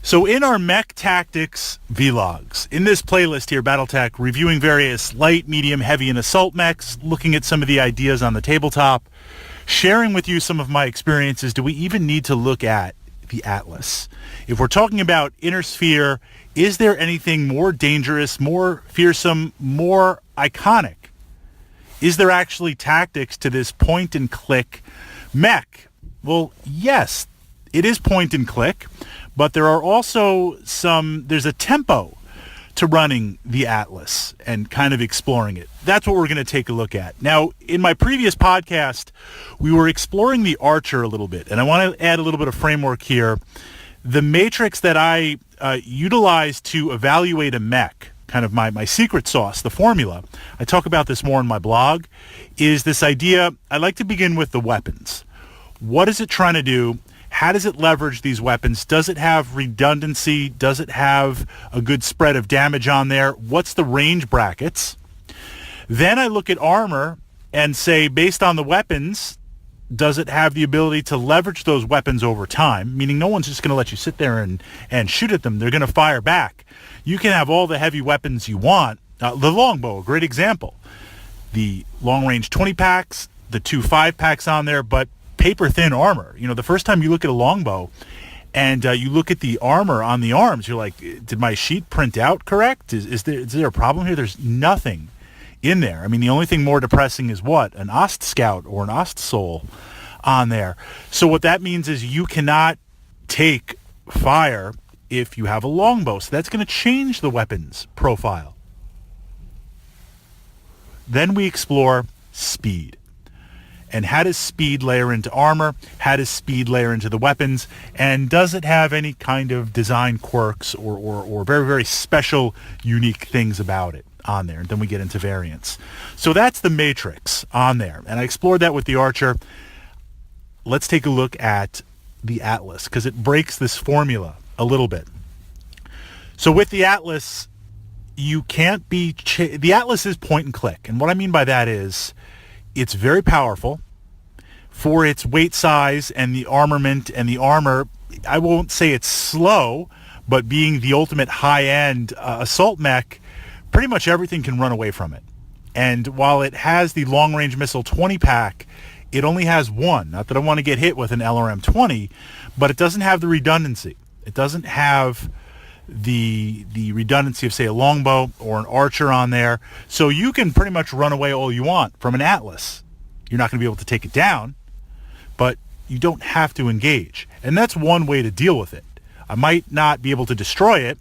So in our Mech Tactics vlogs, in this playlist here, Battletech, reviewing various light, medium, heavy, and assault mechs, looking at some of the ideas on the tabletop, sharing with you some of my experiences, do we even need to look at the Atlas? If we're talking about Inner Sphere, is there anything more dangerous, more fearsome, more iconic? Is there actually tactics to this point-and-click mech? Well, yes, it is point-and-click. But there are also there's a tempo to running the Atlas and kind of exploring it. That's what we're going to take a look at. Now, in my previous podcast, we were exploring the Archer a little bit, and I want to add a little bit of framework here. The matrix that I utilize to evaluate a mech, kind of my secret sauce, the formula, I talk about this more in my blog, is this idea. I like to begin with the weapons. What is it trying to do? How does it leverage these weapons? Does it have redundancy? Does it have a good spread of damage on there? What's the range brackets? Then I look at armor and say, based on the weapons, does it have the ability to leverage those weapons over time? Meaning no one's just going to let you sit there and shoot at them. They're going to fire back. You can have all the heavy weapons you want. The longbow, a great example. The long-range 20-packs, the 2 5-packs on there, but paper-thin armor. You know, the first time you look at a longbow and you look at the armor on the arms, you're like, did my sheet print out correct? Is there a problem here? There's nothing in there. I mean, the only thing more depressing is what? An Ost Scout or an Ost Soul on there. So what that means is you cannot take fire if you have a longbow. So that's going to change the weapon's profile. Then we explore speed. And how does speed layer into armor? How does speed layer into the weapons? And does it have any kind of design quirks or very, very special, unique things about it on there? And then we get into variants. So that's the matrix on there. And I explored that with the Archer. Let's take a look at the Atlas, because it breaks this formula a little bit. So with the Atlas, you can't be... the Atlas is point and click. And what I mean by that is it's very powerful for its weight size and the armament and the armor. I won't say it's slow, but being the ultimate high-end assault mech, pretty much everything can run away from it. And while it has the long-range missile 20-pack, it only has one. Not that I want to get hit with an LRM-20, but it doesn't have the redundancy. It doesn't have the redundancy of, say, a longbow or an Archer on there. So you can pretty much run away all you want from an Atlas. You're not going to be able to take it down, but you don't have to engage. And that's one way to deal with it. I might not be able to destroy it,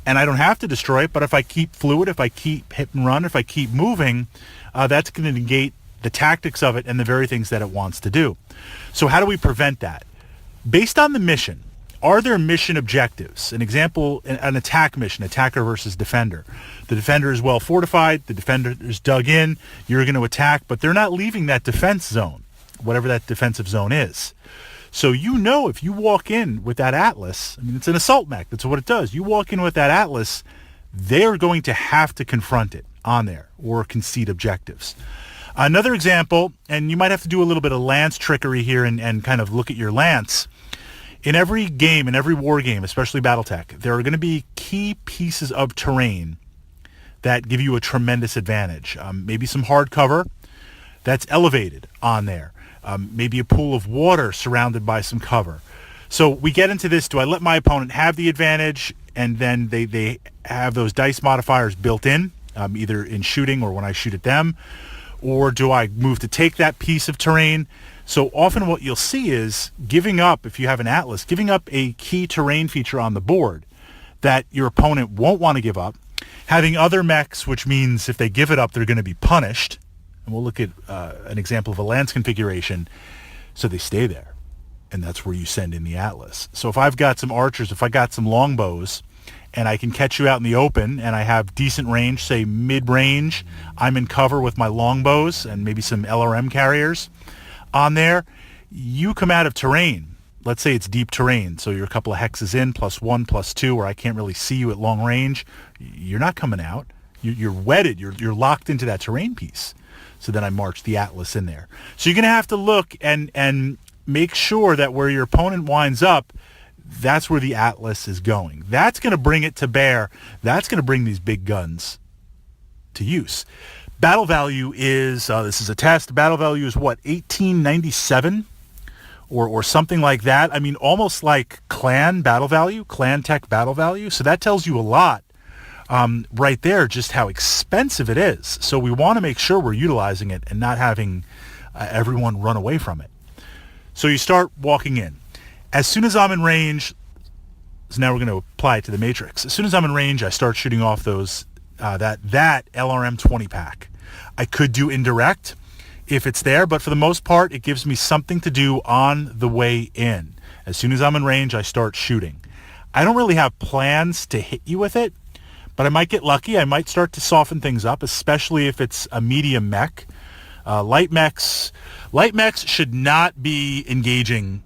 and I don't have to destroy it, but if I keep fluid, if I keep hit and run, if I keep moving, that's going to negate the tactics of it and the very things that it wants to do. So how do we prevent that? Based on the mission, are there mission objectives? An example, an attack mission, attacker versus defender. The defender is well fortified, the defender is dug in, you're going to attack, but they're not leaving that defense zone, whatever that defensive zone is. So you know if you walk in with that Atlas, I mean, it's an assault mech, that's what it does. You walk in with that Atlas, they're going to have to confront it on there or concede objectives. Another example, and you might have to do a little bit of lance trickery here and kind of look at your lance. In every game, in every war game, especially Battletech, there are going to be key pieces of terrain that give you a tremendous advantage. Maybe some hard cover that's elevated on there. Maybe a pool of water surrounded by some cover. So we get into this, do I let my opponent have the advantage, and then they have those dice modifiers built in, either in shooting or when I shoot at them, or do I move to take that piece of terrain? So often what you'll see is giving up, if you have an Atlas, giving up a key terrain feature on the board that your opponent won't want to give up, having other mechs, which means if they give it up, they're going to be punished. And we'll look at an example of a lance configuration. So they stay there, and that's where you send in the Atlas. So if I've got some archers, if I got some longbows, and I can catch you out in the open, and I have decent range, say mid-range, I'm in cover with my longbows and maybe some LRM carriers on there, you come out of terrain. Let's say it's deep terrain, so you're a couple of hexes in, +1, +2, or I can't really see you at long range. You're not coming out. You're wedded. You're locked into that terrain piece. So then I march the Atlas in there. So you're going to have to look and make sure that where your opponent winds up, That's where the Atlas is going. That's going to bring it to bear. That's going to bring these big guns to use. Battle value is, this is a test, battle value is what, 1897? Or something like that. I mean, almost like clan battle value, clan tech battle value. So that tells you a lot right there, just how expensive it is. So we want to make sure we're utilizing it and not having everyone run away from it. So you start walking in. As soon as I'm in range, so now we're going to apply it to the Matrix. As soon as I'm in range, I start shooting off those that LRM 20 pack. I could do indirect if it's there, but for the most part, it gives me something to do on the way in. As soon as I'm in range, I start shooting. I don't really have plans to hit you with it, but I might get lucky. I might start to soften things up, especially if it's a medium mech. Light mechs should not be engaging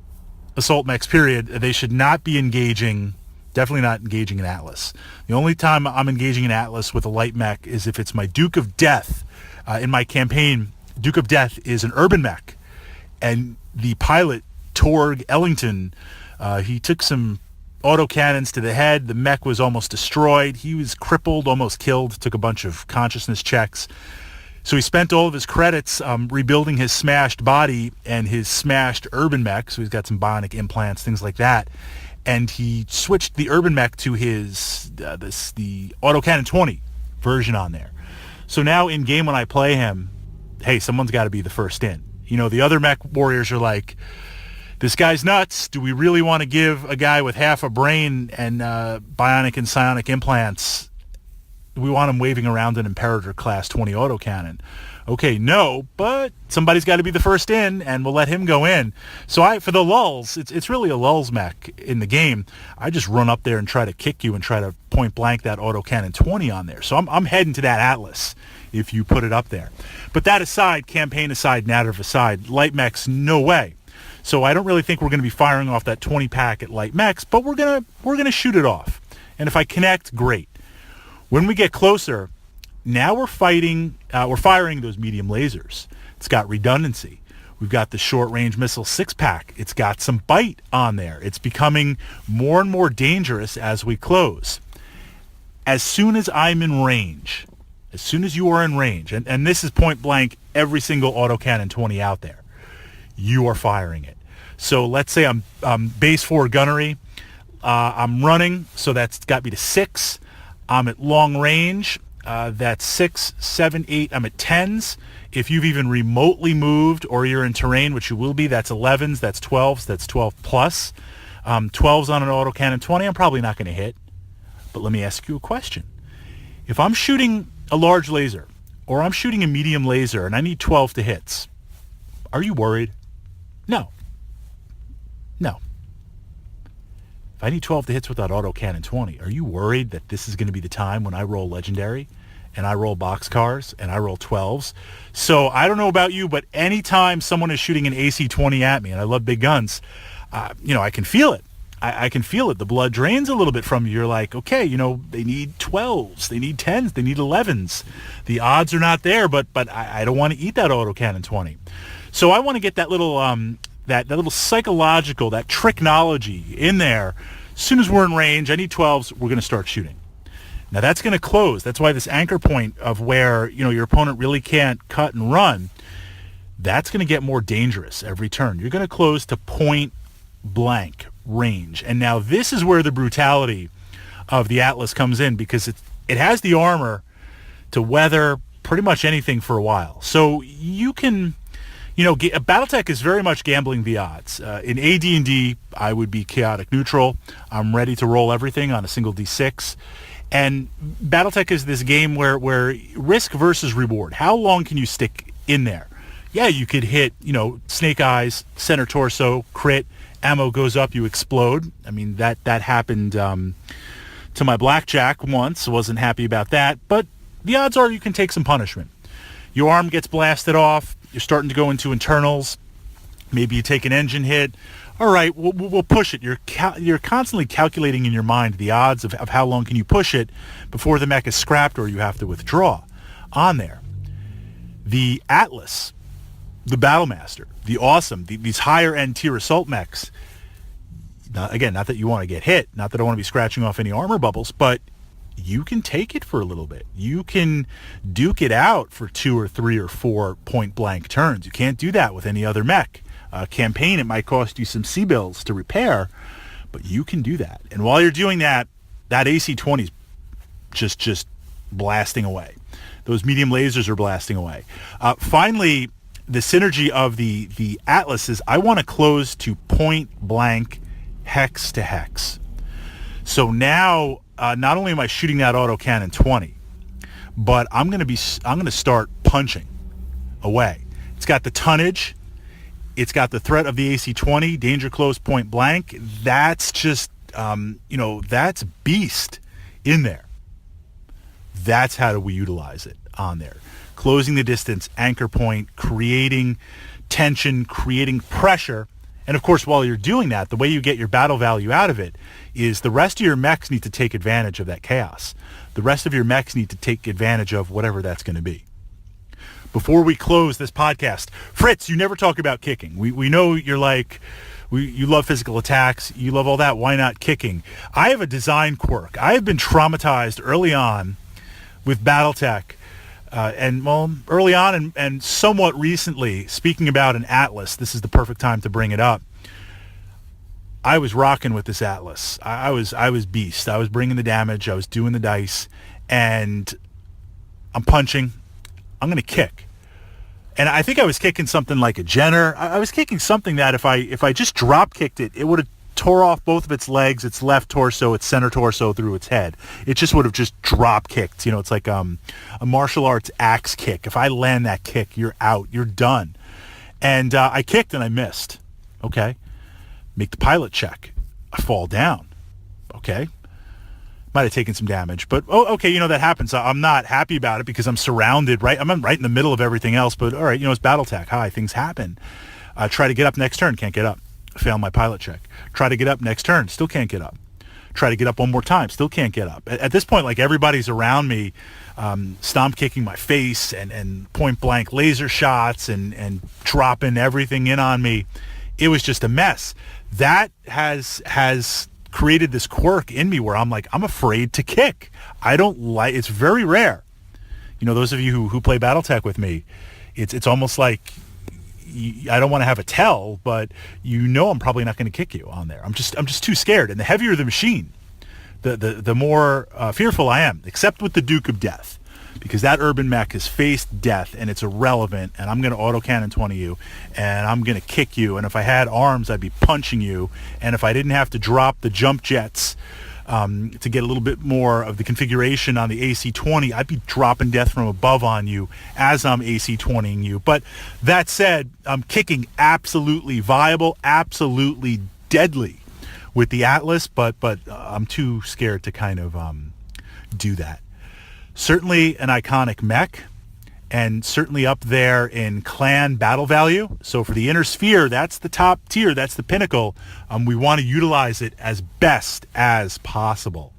assault mechs, period. They should not be engaging, definitely not engaging an Atlas. The only time I'm engaging an Atlas with a light mech is if it's my Duke of Death. In my campaign, Duke of Death is an urban mech, and the pilot, Torg Ellington, he took some autocannons to the head. The mech was almost destroyed. He was crippled, almost killed, took a bunch of consciousness checks. So he spent all of his credits rebuilding his smashed body and his smashed urban mech, so he's got some bionic implants, things like that. And he switched the urban mech to his the autocannon 20 version on there. So now in game when I play him, hey, someone's got to be the first in. You know, the other mech warriors are like, this guy's nuts. Do we really want to give a guy with half a brain and bionic and psionic implants, we want him waving around an Imperator Class 20 autocannon? Okay, no, but somebody's got to be the first in, and we'll let him go in. So for the lulls, it's really a lulls mech in the game. I just run up there and try to kick you and try to point blank that autocannon 20 on there. So I'm heading to that Atlas if you put it up there. But that aside, campaign aside, narrative aside, light mechs, no way. So I don't really think we're going to be firing off that 20 pack at light mechs, but we're gonna shoot it off. And if I connect, great. When we get closer, now we're firing those medium lasers. It's got redundancy. We've got the short-range missile 6-pack. It's got some bite on there. It's becoming more and more dangerous as we close. As soon as I'm in range, as soon as you are in range, and this is point blank every single autocannon 20 out there, you are firing it. So let's say I'm base 4 gunnery. I'm running, so that's got me to 6. I'm at long range. That's 6, 7, 8. I'm at 10s. If you've even remotely moved or you're in terrain, which you will be, that's 11s, that's 12s, that's 12 plus. 12s on an autocannon 20, I'm probably not going to hit. But let me ask you a question. If I'm shooting a large laser or I'm shooting a medium laser and I need 12 to hits, are you worried? No. If I need 12 to hits with that autocannon 20, are you worried that this is going to be the time when I roll legendary and I roll boxcars and I roll 12s? So I don't know about you, but anytime someone is shooting an AC-20 at me, and I love big guns, I can feel it. I can feel it. The blood drains a little bit from you. You're like, okay, they need 12s, they need 10s, they need 11s. The odds are not there, but I don't want to eat that autocannon 20. So I want to get that little that little psychological, that tricknology in there. As soon as we're in range, I need 12s, we're going to start shooting. Now that's going to close. That's why this anchor point of where your opponent really can't cut and run, that's going to get more dangerous every turn. You're going to close to point blank range. And now this is where the brutality of the Atlas comes in, because it has the armor to weather pretty much anything for a while. So you can... Battletech is very much gambling the odds. In AD&D, I would be chaotic neutral. I'm ready to roll everything on a single D6. And Battletech is this game where risk versus reward. How long can you stick in there? Yeah, you could hit, snake eyes, center torso, crit, ammo goes up, you explode. I mean, that happened to my blackjack once. Wasn't happy about that. But the odds are you can take some punishment. Your arm gets blasted off. You're starting to go into internals. Maybe you take an engine hit. All right, we'll push it. You're constantly calculating in your mind the odds of how long can you push it before the mech is scrapped or you have to withdraw on there. The Atlas, the Battlemaster, the awesome, these higher end tier assault mechs, Again, not that you want to get hit, not that I want to be scratching off any armor bubbles, but you can take it for a little bit. You can duke it out for 2 or 3 or 4 point-blank turns. You can't do that with any other mech. Campaign, it might cost you some C-bills to repair, but you can do that. And while you're doing that, that AC-20 is just blasting away. Those medium lasers are blasting away. Finally, the synergy of the Atlas is I want to close to point-blank hex to hex. So now, not only am I shooting that autocannon 20, but I'm going to start punching away. It's got the tonnage. It's got the threat of the AC-20, danger close, point blank. That's just, that's beast in there. That's how do we utilize it on there. Closing the distance, anchor point, creating tension, creating pressure. And of course, while you're doing that, the way you get your battle value out of it is the rest of your mechs need to take advantage of that chaos. The rest of your mechs need to take advantage of whatever that's going to be. Before we close this podcast, Fritz, you never talk about kicking. We know you're like, you love physical attacks. You love all that. Why not kicking? I have a design quirk. I have been traumatized early on with Battletech. Early on and somewhat recently, speaking about an Atlas, this is the perfect time to bring it up. I was rocking with this Atlas. I was beast. I was bringing the damage. I was doing the dice, and I'm punching. I'm going to kick. And I think I was kicking something like a Jenner. I was kicking something that if I just drop kicked it, it would have tore off both of its legs, its left torso, its center torso through its head. It just would have just drop kicked. It's like a martial arts axe kick. If I land that kick, you're out. You're done. And I kicked and I missed. Okay. Make the pilot check. I fall down. Okay. Might have taken some damage, but okay, that happens. I'm not happy about it because I'm surrounded, right? I'm right in the middle of everything else, but all right, it's Battletech. Hi, things happen. Try to get up next turn, can't get up. Fail my pilot check. Try to get up next turn, still can't get up. Try to get up one more time, still can't get up. At this point, like everybody's around me, stomp kicking my face and point blank laser shots and dropping everything in on me. It was just a mess. That has created this quirk in me where I'm like, I'm afraid to kick. It's very rare. Those of you who play Battletech with me, it's almost like, I don't want to have a tell, but I'm probably not going to kick you on there. I'm just too scared. And the heavier the machine, the more fearful I am, except with the Duke of Death, because that urban mech has faced death and it's irrelevant. And I'm going to autocannon 20 you, and I'm going to kick you. And if I had arms, I'd be punching you. And if I didn't have to drop the jump jets to get a little bit more of the configuration on the AC-20, I'd be dropping death from above on you as I'm AC-20ing you. But that said, kicking absolutely viable, absolutely deadly with the Atlas, but I'm too scared to kind of do that. Certainly an iconic mech, and certainly up there in clan battle value. So for the inner sphere, that's the top tier, that's the pinnacle. We want to utilize it as best as possible.